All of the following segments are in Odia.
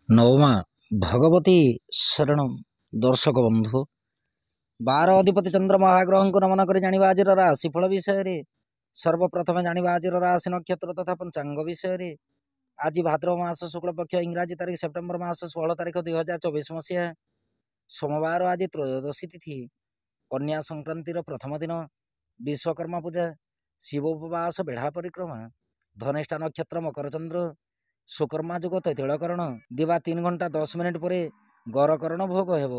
नवमा भगवती शरण दर्शक बंधु 12 अधिपति चंद्र महाग्रह को नमन कर जानिबा आज राशिफल विषय रे सर्वप्रथम जानिबा आज राशि नक्षत्र तथा पंचांग विषय रे। आज भाद्रव मास शुक्ल पक्ष इंग्राजी तारीख सेप्टेम्बर मास 16 तारीख 2024 मसीहा सोमवार आज त्रयोदशी तिथि कन्या संक्रांतिर प्रथम दिन विश्वकर्मा पूजा शिव उपवास बेढ़ा परिक्रमा धनेष्ठा नक्षत्र मकर चंद्र सुकर्मा जुग तैतिलकरण दिवा 3 घंटा 10 मिनिट पर गरकरण भोग हेब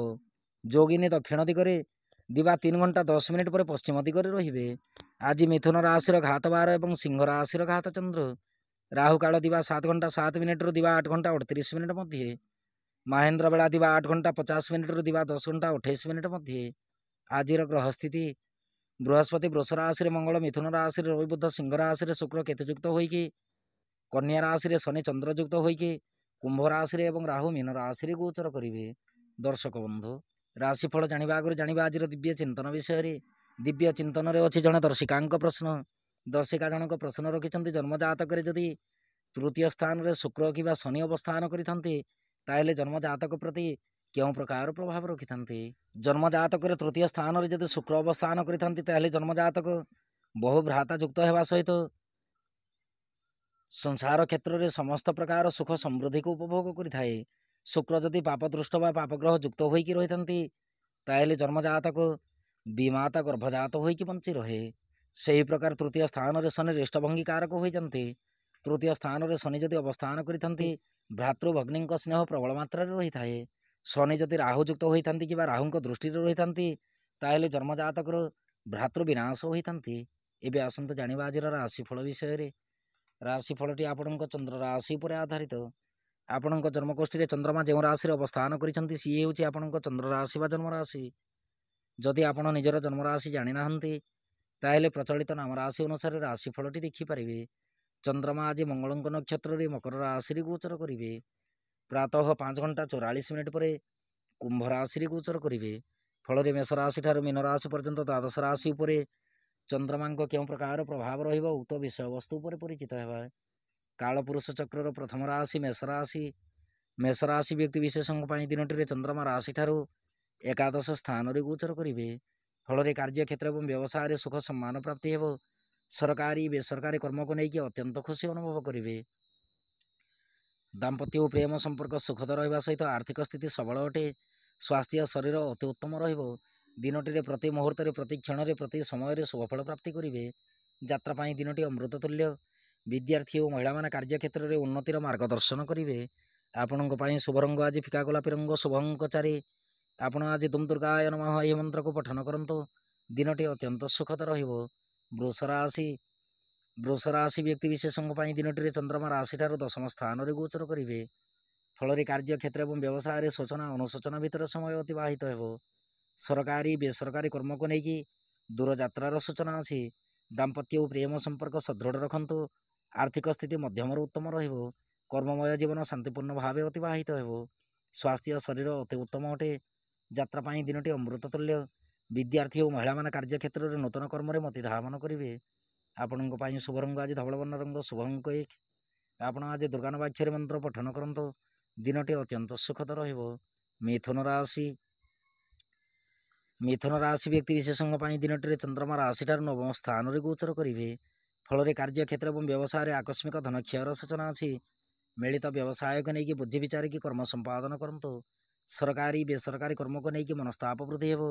जोगिनी दक्षिण दिगरे दिवा 3 घंटा 10 मिनिट पर पश्चिम दिगरे रहिबे। आज मिथुन राशि घात 12 और सिंह राशि घात चंद्र राहु काल दिवा 7 घंटा 7 मिनिट रु दिवा 8 घंटा 38 मिनिट मध्य महेन्द्र बेला दिवा 8 घंटा 50 मिनिट रु दिवा 10 घंटा 28 मिनिट मध्य। आज ग्रह स्थिति बृहस्पति वृष राशि मंगल मिथुन राशि रवि बुध सिंह राशि शुक्र केतुयुक्त होइकी कन्या राशि शनि चंद्रयुक्त होइकी कुंभ राशि एवं राहु मीन राशि गोचर करेंगे। दर्शक बंधु राशिफल जानिबा आगु जानिबा आज दिव्य चिंतन विषय दिव्य चिंतन अच्छी जड़े दर्शिका प्रश्न दर्शिका जनक प्रश्न रखिंट जन्मजातक जदि तृतीय स्थान में शुक्र कि शनि अवस्थान करें जन्मजातक प्रति क्यों प्रकार प्रभाव रखि था। जन्मजातक तृतीय स्थान में जब शुक्र अवस्थान करें जन्मजातक बहु भ्राता युक्त होगा सहित संसार क्षेत्र में समस्त प्रकार सुख समृद्धि को उपभोग करें। शुक्र जदि पापदृष्ट व पापग्रह युक्त होइकी रही जन्मजातक विमाता गर्भजात होइकी बंची रहे। से ही प्रकार तृतीय स्थान में शनि रेष्टभंगी कारक होती तृतीय स्थान में शनि जदि अवस्थान करी भ्रातृभग्नी स्नेह प्रबल मात्रा रही थाए। शनि जदि राहुयुक्त होती कि राहु दृष्टि रही था जन्मजातक भ्रातृ विनाश होती। एवं आसतु जानिबा आज राशिफल विषय। राशिफलटी आपण चंद्र राशि पर आधारित आपण जन्मकोष्ठी में चंद्रमा जो राशि अवस्थान कर सी हूँ आपण चंद्र राशि व जन्म राशि। जदि आपण निजर जन्म राशि जानी ना ताहले प्रचलित नाम राशि अनुसार राशिफलटी देखिपारे। चंद्रमा आज मंगल नक्षत्र मकर राशि गोचर करेंगे प्रातः 5 घंटा 44 मिनिट पर कुंभ राशि गोचर करेंगे। फल मेष राशि ठार मीन राशि पर्यंत द्वादश राशि उपर चंद्रमा क्यों प्रकार प्रभाव रुक्त विषय वस्तु पर परिचित है। कालपुरुष चक्र प्रथम राशि मेष राशि व्यक्ति विशेष दिन चंद्रमा राशि ठार एकादश स्थान गोचर करेंगे। फल कार्य क्षेत्र और व्यवसाय सुख सम्मान प्राप्ति हो सरकारी बेसरकारी कर्म को लेकिन अत्यंत खुशी अनुभव करेंगे। दाम्पत्य और प्रेम संपर्क सुखद रहा सहित आर्थिक स्थिति सबल अटे। स्वास्थ्य शरीर अति उत्तम दिनटी प्रति मुहूर्त प्रति क्षण प्रति समय शुभफल प्राप्ति करेंगे। यात्रापाई दिनटी अमृत तुल्य विद्यार्थी और महिला माने कार्य क्षेत्र में उन्नतिर मार्गदर्शन करेंगे। आपण शुभ रंग आज फिका गोलापी रंग शुभ अंक 4। आपण आज दुम दुर्गाय नमः यह मंत्र को पठन करंतु दिनटी अत्यंत सुखद रहिबो। वृष राशि व्यक्ति विशेष दिनटी चंद्रमा राशि ठार दशम स्थान में गोचर करेंगे। फल कार्य क्षेत्र और व्यवसाय सूचना अनुसूचना भितर समय अतिवाहित हो सरकारी बेसरकारी कर्म को लेकिन दूर यात्रार सूचना अच्छी। दाम्पत्य और प्रेम संपर्क सदृढ़ रखु आर्थिक स्थिति मध्यम उत्तम कर्ममय जीवन शांतिपूर्ण भाव अतिवाहित हो स्वास्थ्य शरीर अति उत्तम अटे। यात्रापाई दिनटी अमृत तुल्य विद्यार्थी और महिला माने कार्य क्षेत्र में नूतन कर्म मति धावन करेंगे। आपण शुभ रंग आज धवलवर्ण रंग शुभ अंक 1। आपण आज दुर्गानवाक्षरी मंत्र पठन करंतु दिनटी अत्यंत सुखद रहिबो। मिथुन राशि व्यक्ति विशेष दिनटी चंद्रमा राशि ठार नवम स्थान में गोचर करेंगे। फल कार्य क्षेत्र और व्यवसाय आकस्मिक धन क्षयर सूचना अच्छी। मिलित व्यवसाय को लेकिन बुद्धि विचार की कर्म संपादन करंतु सरकारी बेसरकारी कर्म को लेकिन मनस्ताप वृद्धि हो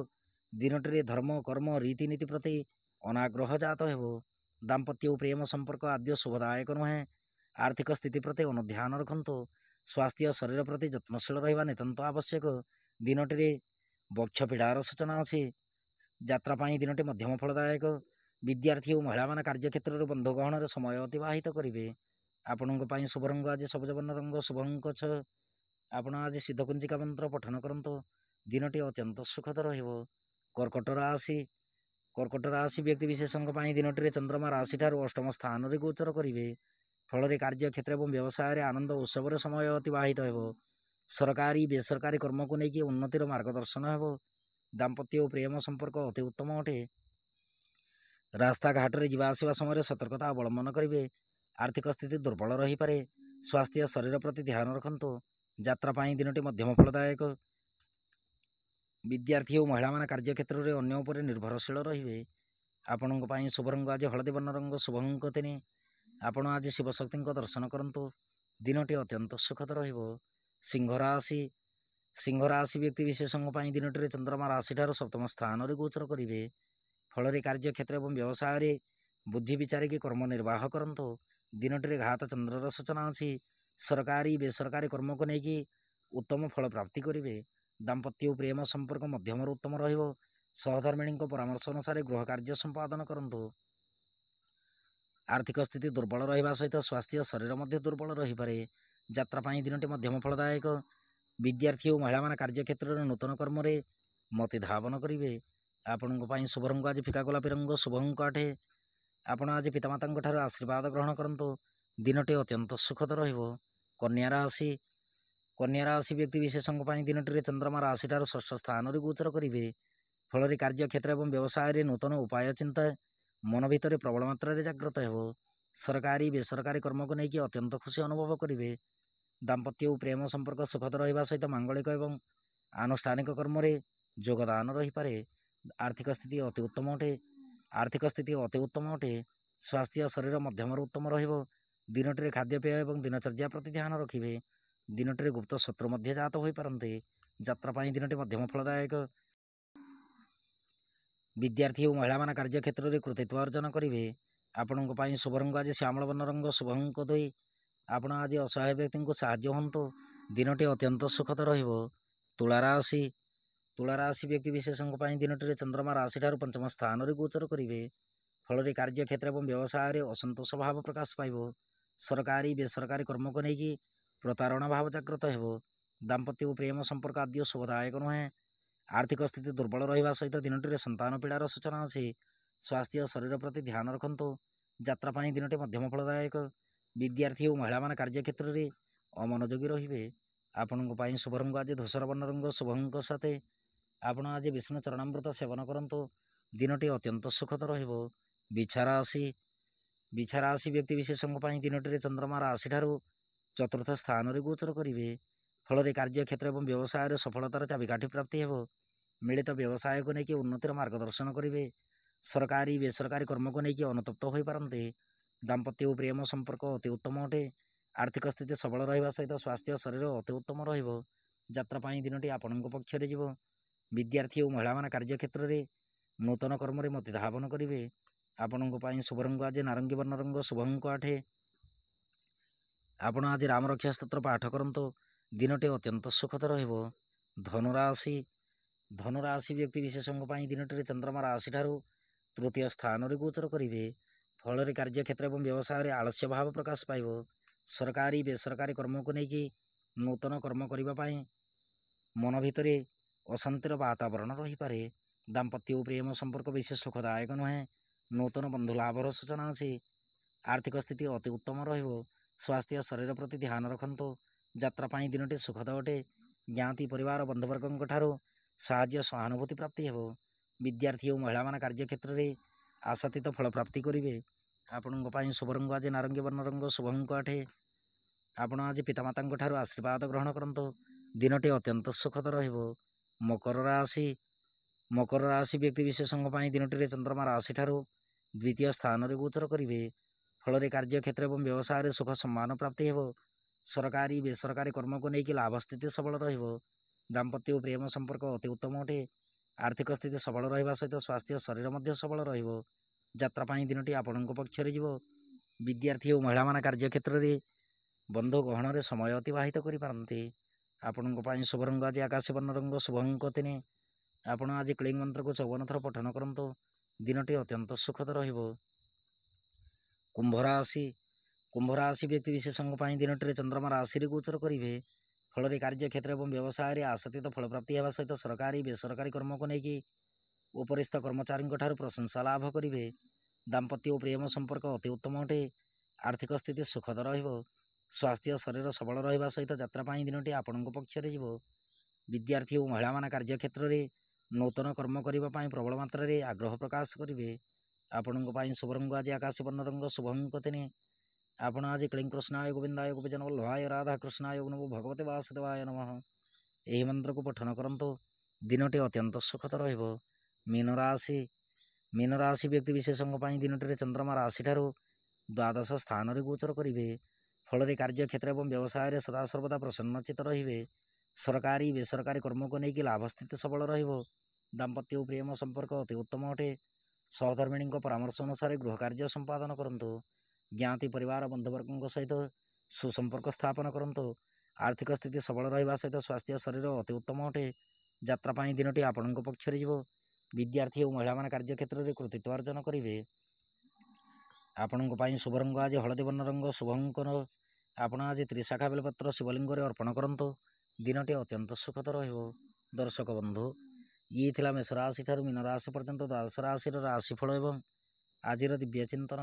दिनटी धर्म कर्म रीतिनीति प्रति अनाग्रह जात हो। दाम्पत्य और प्रेम संपर्क आद्य शुभदायक नुहे आर्थिक स्थिति प्रति अनुध्यान रखु स्वास्थ्य शरीर प्रति जत्नशील रहा नितांत आवश्यक। दिनटी बक्ष पीड़ार सूचना अच्छी। यात्रापाई दिनटी मध्यम फलदायक विद्यार्थी और महिला माने कार्य क्षेत्र में बंधु गहन समय अतिवाहित करेंगे। आपण शुभ रंग आज सबुज वर्ण रंग शुभ अंक 6। आपण आज सिद्धकुंजिका मंत्र पठन करंतु दिनटी अत्यंत सुखद रहिबो। कर्कट राशि व्यक्ति विशेष दिनटी चंद्रमा राशि ठार अष्टम स्थान में गोचर करेंगे। फल कार्य क्षेत्र और व्यवसाय आनंद उत्सव समय अतिवाहित हो सरकारी बेसरकारी कर्म को लेकिन उन्नतिर मार्गदर्शन हो दाम्पत्य और प्रेम संपर्क अति उत्तम अटे। रास्ता घाट में जावासवा समय सतर्कता अवलंबन करेंगे। आर्थिक स्थिति दुर्बल रही पारे। स्वास्थ्य शरीर प्रति ध्यान रखु ଯାତ୍ରା ପାଇଁ ଦିନଟି ମଧ୍ୟମ ଫଳଦାୟକ। ବିଦ୍ୟାର୍ଥୀ ଓ ମହିଳାମାନେ କାର୍ଯ୍ୟକ୍ଷେତ୍ରରେ ଅନ୍ୟ ଉପରେ ନିର୍ଭରଶୀଳ ରହିବେ। ଆପଣଙ୍କ ପାଇଁ ଶୁଭ ରଙ୍ଗ ଆଜି ହଳଦୀ ବର୍ଣ୍ଣ ରଙ୍ଗ, ଶୁଭ ଅଙ୍କ 3। ଆପଣ ଆଜି ଶିବଶକ୍ତିଙ୍କ ଦର୍ଶନ କରନ୍ତୁ। ଦିନଟି ଅତ୍ୟନ୍ତ ସୁଖଦ ରହିବ। ସିଂହ ରାଶି। ସିଂହ ରାଶି ବ୍ୟକ୍ତି ବିଶେଷଙ୍କ ପାଇଁ ଦିନଟିରେ ଚନ୍ଦ୍ରମା ରାଶିଠାରୁ ସପ୍ତମ ସ୍ଥାନରେ ଗୋଚର କରିବେ। ଫଳରେ କାର୍ଯ୍ୟକ୍ଷେତ୍ର ଏବଂ ବ୍ୟବସାୟରେ ବୁଦ୍ଧି ବିଚାରିକି କର୍ମ ନିର୍ବାହ କରନ୍ତୁ। ଦିନଟିରେ ଘାତ ଚନ୍ଦ୍ରର ସୂଚନା ଅଛି। ସରକାରୀ ବେସରକାରୀ କର୍ମକୁ ନେଇକି ଉତ୍ତମ ଫଳ ପ୍ରାପ୍ତି କରିବେ। ଦାମ୍ପତ୍ୟ ଓ ପ୍ରେମ ସମ୍ପର୍କ ମଧ୍ୟମରୁ ଉତ୍ତମ ରହିବ। ସହଧର୍ମିଣୀଙ୍କ ପରାମର୍ଶ ଅନୁସାରେ ଗୃହ କାର୍ଯ୍ୟ ସମ୍ପାଦନ କରନ୍ତୁ। ଆର୍ଥିକ ସ୍ଥିତି ଦୁର୍ବଳ ରହିବା ସହିତ ସ୍ୱାସ୍ଥ୍ୟ ଶରୀର ମଧ୍ୟ ଦୁର୍ବଳ ରହିପାରେ। ଯାତ୍ରା ପାଇଁ ଦିନଟି ମଧ୍ୟମ ଫଳଦାୟକ। ବିଦ୍ୟାର୍ଥୀ ଓ ମହିଳାମାନେ କାର୍ଯ୍ୟକ୍ଷେତ୍ରରେ ନୂତନ କର୍ମରେ ମତି ଧାବନ କରିବେ। ଆପଣଙ୍କ ପାଇଁ ଶୁଭ ରଙ୍ଗ ଆଜି ଫିକା ଗୋଲାପୀ ରଙ୍ଗ, ଶୁଭ ଅଙ୍କ 8। ଆପଣ ଆଜି ପିତାମାତାଙ୍କ ଠାରୁ ଆଶୀର୍ବାଦ ଗ୍ରହଣ କରନ୍ତୁ। ଦିନଟି ଅତ୍ୟନ୍ତ ସୁଖଦ ରହିବ। କନ୍ୟା ରାଶି। କନ୍ୟା ରାଶି ବ୍ୟକ୍ତି ବିଶେଷଙ୍କ ପାଇଁ ଦିନଟିରେ ଚନ୍ଦ୍ରମା ରାଶିଠାରୁ ଷଷ୍ଠ ସ୍ଥାନରେ ଗୋଚର କରିବେ। ଫଳରେ କାର୍ଯ୍ୟକ୍ଷେତ୍ର ଏବଂ ବ୍ୟବସାୟରେ ନୂତନ ଉପାୟ ଚିନ୍ତା ମନ ଭିତରେ ପ୍ରବଳ ମାତ୍ରାରେ ଜାଗ୍ରତ ହେବ। ସରକାରୀ ବେସରକାରୀ କର୍ମକୁ ନେଇକି ଅତ୍ୟନ୍ତ ଖୁସି ଅନୁଭବ କରିବେ। ଦାମ୍ପତ୍ୟ ଓ ପ୍ରେମ ସମ୍ପର୍କ ସୁଖଦ ରହିବା ସହିତ ମାଙ୍ଗଳିକ ଏବଂ ଆନୁଷ୍ଠାନିକ କର୍ମରେ ଯୋଗଦାନ ରହିପାରେ। ଆର୍ଥିକ ସ୍ଥିତି ଅତି ଉତ୍ତମ ଅଟେ। ସ୍ୱାସ୍ଥ୍ୟ ଶରୀର ମଧ୍ୟମରୁ ଉତ୍ତମ ରହିବ। ଦିନଟିରେ ଖାଦ୍ୟପେୟ ଏବଂ ଦିନଚର୍ଯ୍ୟା ପ୍ରତି ଧ୍ୟାନ ରଖିବେ। ଦିନଟିରେ ଗୁପ୍ତ ଶତ୍ରୁ ମଧ୍ୟ ଜାତ ହୋଇପାରନ୍ତି। ଯାତ୍ରା ପାଇଁ ଦିନଟି ମଧ୍ୟମ ଫଳଦାୟକ। ବିଦ୍ୟାର୍ଥୀ ଓ ମହିଳାମାନେ କାର୍ଯ୍ୟକ୍ଷେତ୍ରରେ କୃତିତ୍ୱ ଅର୍ଜନ କରିବେ। ଆପଣଙ୍କ ପାଇଁ ଶୁଭ ରଙ୍ଗ ଆଜି ଶ୍ୟାମଳ ବର୍ଣ୍ଣ ରଙ୍ଗ, ଶୁଭ ଅଙ୍କ 2। ଆପଣ ଆଜି ଅସହାୟ ବ୍ୟକ୍ତିଙ୍କୁ ସାହାଯ୍ୟ ହୁଅନ୍ତୁ। ଦିନଟି ଅତ୍ୟନ୍ତ ସୁଖଦ ରହିବ। ତୁଳା ରାଶି। ତୁଳା ରାଶି ବ୍ୟକ୍ତି ବିଶେଷଙ୍କ ପାଇଁ ଦିନଟିରେ ଚନ୍ଦ୍ରମା ରାଶିଠାରୁ ପଞ୍ଚମ ସ୍ଥାନରେ ଗୋଚର କରିବେ। ଫଳରେ କାର୍ଯ୍ୟକ୍ଷେତ୍ର ଏବଂ ବ୍ୟବସାୟରେ ଅସନ୍ତୋଷ ଭାବ ପ୍ରକାଶ ପାଇବ। ସରକାରୀ ବେସରକାରୀ କର୍ମକୁ ନେଇକି ପ୍ରତାରଣା ଭାବ ଜାଗ୍ରତ ହେବ। ଦାମ୍ପତ୍ୟ ଓ ପ୍ରେମ ସମ୍ପର୍କ ଆଦୌ ଶୁଭଦାୟକ ନୁହେଁ। ଆର୍ଥିକ ସ୍ଥିତି ଦୁର୍ବଳ ରହିବା ସହିତ ଦିନଟିରେ ସନ୍ତାନ ପୀଡ଼ାର ସୂଚନା ଅଛି। ସ୍ୱାସ୍ଥ୍ୟ ଶରୀର ପ୍ରତି ଧ୍ୟାନ ରଖନ୍ତୁ। ଯାତ୍ରା ପାଇଁ ଦିନଟି ମଧ୍ୟମ ଫଳଦାୟକ। ବିଦ୍ୟାର୍ଥୀ ଓ ମହିଳାମାନେ କାର୍ଯ୍ୟକ୍ଷେତ୍ରରେ ଅମନୋଯୋଗୀ ରହିବେ। ଆପଣଙ୍କ ପାଇଁ ଶୁଭ ରଙ୍ଗ ଆଜି ଧୂସର ବର୍ଣ୍ଣ ରଙ୍ଗ, ଶୁଭ ଅଙ୍କ 7। ଆପଣ ଆଜି ବିଷ୍ଣୁ ଚରଣାମୃତ ସେବନ କରନ୍ତୁ। ଦିନଟି ଅତ୍ୟନ୍ତ ସୁଖଦ ରହିବ। ବିଛା ରାଶି। ବିଛା ରାଶି ବ୍ୟକ୍ତି ବିଶେଷଙ୍କ ପାଇଁ ଦିନଟିରେ ଚନ୍ଦ୍ରମା ରାଶିଠାରୁ ଚତୁର୍ଥ ସ୍ଥାନରେ ଗୋଚର କରିବେ। ଫଳରେ କାର୍ଯ୍ୟକ୍ଷେତ୍ର ଏବଂ ବ୍ୟବସାୟରେ ସଫଳତାର ଚାବିକାଠି ପ୍ରାପ୍ତି ହେବ। ମିଳିତ ବ୍ୟବସାୟକୁ ନେଇକି ଉନ୍ନତିର ମାର୍ଗଦର୍ଶନ କରିବେ। ସରକାରୀ ବେସରକାରୀ କର୍ମକୁ ନେଇକି ଅନୁତପ୍ତ ହୋଇପାରନ୍ତି। ଦାମ୍ପତ୍ୟ ଓ ପ୍ରେମ ସମ୍ପର୍କ ଅତି ଉତ୍ତମ ଅଟେ। ଆର୍ଥିକ ସ୍ଥିତି ସବଳ ରହିବା ସହିତ ସ୍ୱାସ୍ଥ୍ୟ ଶରୀର ଅତି ଉତ୍ତମ ରହିବ। ଯାତ୍ରା ପାଇଁ ଦିନଟି ଆପଣଙ୍କ ପକ୍ଷରେ ଯିବ। ବିଦ୍ୟାର୍ଥୀ ଓ ମହିଳାମାନେ କାର୍ଯ୍ୟକ୍ଷେତ୍ରରେ ନୂତନ କର୍ମରେ ମତି ଧାବନ କରିବେ। ଆପଣଙ୍କ ପାଇଁ ଶୁଭ ରଙ୍ଗ ଆଜି ନାରଙ୍ଗୀ ବର୍ଣ୍ଣ ରଙ୍ଗ, ଶୁଭ ଅଙ୍କ 8। ଆପଣ ଆଜି ରାମରକ୍ଷା ସ୍ତୋତ୍ର ପାଠ କରନ୍ତୁ। ଦିନଟି ଅତ୍ୟନ୍ତ ସୁଖଦ ରହିବ। ଧନୁରାଶି। ଧନୁରାଶି ବ୍ୟକ୍ତି ବିଶେଷଙ୍କ ପାଇଁ ଦିନଟିରେ ଚନ୍ଦ୍ରମା ରାଶିଠାରୁ ତୃତୀୟ ସ୍ଥାନରେ ଗୋଚର କରିବେ। ଫଳରେ କାର୍ଯ୍ୟକ୍ଷେତ୍ର ଏବଂ ବ୍ୟବସାୟରେ ଆଳସ୍ୟ ଭାବ ପ୍ରକାଶ ପାଇବ। ସରକାରୀ ବେସରକାରୀ କର୍ମକୁ ନେଇକି ନୂତନ କର୍ମ କରିବା ପାଇଁ ମନ ଭିତରେ ଅଶାନ୍ତିର ବାତାବରଣ ରହିପାରେ। ଦାମ୍ପତ୍ୟ ଓ ପ୍ରେମ ସମ୍ପର୍କ ବିଶେଷ ସୁଖଦାୟକ ନୁହେଁ। ନୂତନ ବନ୍ଧୁ ଲାଭର ସୂଚନା ଅଛି। ଆର୍ଥିକ ସ୍ଥିତି ଅତି ଉତ୍ତମ ରହିବ। ସ୍ୱାସ୍ଥ୍ୟ ଶରୀର ପ୍ରତି ଧ୍ୟାନ ରଖନ୍ତୁ। ଯାତ୍ରା ପାଇଁ ଦିନଟି ସୁଖଦ ଅଟେ। ଜ୍ଞାତି ପରିବାର ବନ୍ଧୁବର୍ଗଙ୍କ ଠାରୁ ସାହାଯ୍ୟ ସହାନୁଭୂତି ପ୍ରାପ୍ତି ହେବ। ବିଦ୍ୟାର୍ଥୀ ଓ ମହିଳାମାନେ କାର୍ଯ୍ୟକ୍ଷେତ୍ରରେ ଆଶାତୀତ ଫଳ ପ୍ରାପ୍ତି କରିବେ। ଆପଣଙ୍କ ପାଇଁ ଶୁଭ ରଙ୍ଗ ଆଜି ନାରଙ୍ଗୀ ବର୍ଣ୍ଣ ରଙ୍ଗ, ଶୁଭ ଅଙ୍କ 8। ଆପଣ ଆଜି ପିତାମାତାଙ୍କ ଠାରୁ ଆଶୀର୍ବାଦ ଗ୍ରହଣ କରନ୍ତୁ। ଦିନଟି ଅତ୍ୟନ୍ତ ସୁଖଦ ରହିବ। ମକର ରାଶି। ମକର ରାଶି ବ୍ୟକ୍ତି ବିଶେଷଙ୍କ ପାଇଁ ଦିନଟିରେ ଚନ୍ଦ୍ରମା ରାଶିଠାରୁ ଦ୍ୱିତୀୟ ସ୍ଥାନରେ ଗୋଚର କରିବେ। ଫଳରେ କାର୍ଯ୍ୟକ୍ଷେତ୍ର ଏବଂ ବ୍ୟବସାୟରେ ସୁଖ ସମ୍ମାନ ପ୍ରାପ୍ତି ହେବ। ସରକାରୀ ବେସରକାରୀ କର୍ମକୁ ନେଇକି ଲାଭ ସ୍ଥିତି ସବଳ ରହିବ। ଦାମ୍ପତ୍ୟ ଓ ପ୍ରେମ ସମ୍ପର୍କ ଅତି ଉତ୍ତମ ଅଟେ। ଆର୍ଥିକ ସ୍ଥିତି ସବଳ ରହିବା ସହିତ ସ୍ୱାସ୍ଥ୍ୟ ଶରୀର ମଧ୍ୟ ସବଳ ରହିବ। ଯାତ୍ରା ପାଇଁ ଦିନଟି ଆପଣଙ୍କ ପକ୍ଷରେ ଯିବ। ବିଦ୍ୟାର୍ଥୀ ଓ ମହିଳାମାନେ କାର୍ଯ୍ୟକ୍ଷେତ୍ରରେ ବନ୍ଧୁ ଗହଣରେ ସମୟ ଅତିବାହିତ କରିପାରନ୍ତି। ଆପଣଙ୍କ ପାଇଁ ଶୁଭ ରଙ୍ଗ ଆଜି ଆକାଶୀ ବର୍ଣ୍ଣ ରଙ୍ଗ, ଶୁଭ ଅଙ୍କ 3। ଆପଣ ଆଜି କ୍ଲିଂ ମନ୍ତ୍ରକୁ 54 ଥର ପଠନ କରନ୍ତୁ। ଦିନଟି ଅତ୍ୟନ୍ତ ସୁଖଦ ରହିବ। କୁମ୍ଭ ରାଶି। କୁମ୍ଭ ରାଶି ବ୍ୟକ୍ତି ବିଶେଷଙ୍କ ପାଇଁ ଦିନଟିରେ ଚନ୍ଦ୍ରମା ରାଶିରେ ଗୋଚର କରିବେ। ଫଳରେ କାର୍ଯ୍ୟକ୍ଷେତ୍ର ଏବଂ ବ୍ୟବସାୟରେ ଆଶାତୀତ ଫଳପ୍ରାପ୍ତି ହେବା ସହିତ ସରକାରୀ ବେସରକାରୀ କର୍ମକୁ ନେଇକି ଉପରିସ୍ଥ କର୍ମଚାରୀଙ୍କ ଠାରୁ ପ୍ରଶଂସା ଲାଭ କରିବେ। ଦାମ୍ପତ୍ୟ ଓ ପ୍ରେମ ସମ୍ପର୍କ ଅତି ଉତ୍ତମ ଅଟେ। ଆର୍ଥିକ ସ୍ଥିତି ସୁଖଦ ରହିବ। ସ୍ୱାସ୍ଥ୍ୟ ଶରୀର ସବଳ ରହିବା ସହିତ ଯାତ୍ରା ପାଇଁ ଦିନଟି ଆପଣଙ୍କ ପକ୍ଷରେ ଯିବ। ବିଦ୍ୟାର୍ଥୀ ଓ ମହିଳାମାନେ କାର୍ଯ୍ୟକ୍ଷେତ୍ରରେ ନୂତନ କର୍ମ କରିବା ପାଇଁ ପ୍ରବଳ ମାତ୍ରାରେ ଆଗ୍ରହ ପ୍ରକାଶ କରିବେ। ଆପଣଙ୍କ ପାଇଁ ଶୁଭ ରଙ୍ଗ ଆଜି ଆକାଶୀ ବର୍ଣ୍ଣ ରଙ୍ଗ, ଶୁଭ ଅଙ୍କ 3। ଆପଣ ଆଜି କ୍ଳିଂକୃଷ୍ଣାୟ ଗୋବିନ୍ଦାୟ ଗୋପୀଜନବଲ୍ଲଭାୟ ରାଧାକୃଷ୍ଣାୟ ନମୋ ଭଗବତେ ବାସୁଦେବାୟ ନମଃ ଏହି ମନ୍ତ୍ରକୁ ପଠନ କରନ୍ତୁ। ଦିନଟି ଅତ୍ୟନ୍ତ ସୁଖଦ ରହିବ। ମୀନ ରାଶି ବ୍ୟକ୍ତି ବିଶେଷଙ୍କ ପାଇଁ ଦିନଟିରେ ଚନ୍ଦ୍ରମା ରାଶିଠାରୁ ଦ୍ୱାଦଶ ସ୍ଥାନରେ ଗୋଚର କରିବେ। ଫଳରେ କାର୍ଯ୍ୟକ୍ଷେତ୍ର ଏବଂ ବ୍ୟବସାୟରେ ସଦାସର୍ବଦା ପ୍ରସନ୍ନଚିତ ରହିବେ। ସରକାରୀ ବେସରକାରୀ କର୍ମକୁ ନେଇକି ଲାଭ ସ୍ଥିତି ସବଳ ରହିବ। ଦାମ୍ପତ୍ୟ ଓ ପ୍ରେମ ସମ୍ପର୍କ ଅତି ଉତ୍ତମ ଅଟେ। ସହଧର୍ମିଣୀଙ୍କ ପରାମର୍ଶ ଅନୁସାରେ ଗୃହ କାର୍ଯ୍ୟ ସମ୍ପାଦନ କରନ୍ତୁ। ଜ୍ଞାତି ପରିବାର ବନ୍ଧୁବର୍ଗଙ୍କ ସହିତ ସୁସମ୍ପର୍କ ସ୍ଥାପନ କରନ୍ତୁ। ଆର୍ଥିକ ସ୍ଥିତି ସବଳ ରହିବା ସହିତ ସ୍ୱାସ୍ଥ୍ୟ ଶରୀର ଅତି ଉତ୍ତମ ଅଟେ। ଯାତ୍ରା ପାଇଁ ଦିନଟି ଆପଣଙ୍କ ପକ୍ଷରେ ଯିବ। ବିଦ୍ୟାର୍ଥୀ ଓ ମହିଳାମାନେ କାର୍ଯ୍ୟକ୍ଷେତ୍ରରେ କୃତିତ୍ୱ ଅର୍ଜନ କରିବେ। ଆପଣଙ୍କ ପାଇଁ ଶୁଭ ରଙ୍ଗ ଆଜି ହଳଦୀ ବର୍ଣ୍ଣ ରଙ୍ଗ ଶୁଭଙ୍କର। ଆପଣ ଆଜି ତ୍ରିଶାଖା ବେଲପତ୍ର ଶିବଲିଙ୍ଗରେ ଅର୍ପଣ କରନ୍ତୁ। ଦିନଟି ଅତ୍ୟନ୍ତ ସୁଖଦ ରହିବ। ଦର୍ଶକ ବନ୍ଧୁ, ଇଏ ଥିଲା ମେଷ ରାଶି ଠାରୁ ମୀନ ରାଶି ପର୍ଯ୍ୟନ୍ତ ଦ୍ୱାଦଶ ରାଶିର ରାଶିଫଳ ଏବଂ ଆଜିର ଦିବ୍ୟ ଚିନ୍ତନ।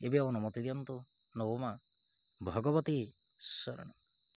ଏବେ ଅନୁମତି ଦିଅନ୍ତୁ। ନବମା ଭଗବତୀ ଶରଣ।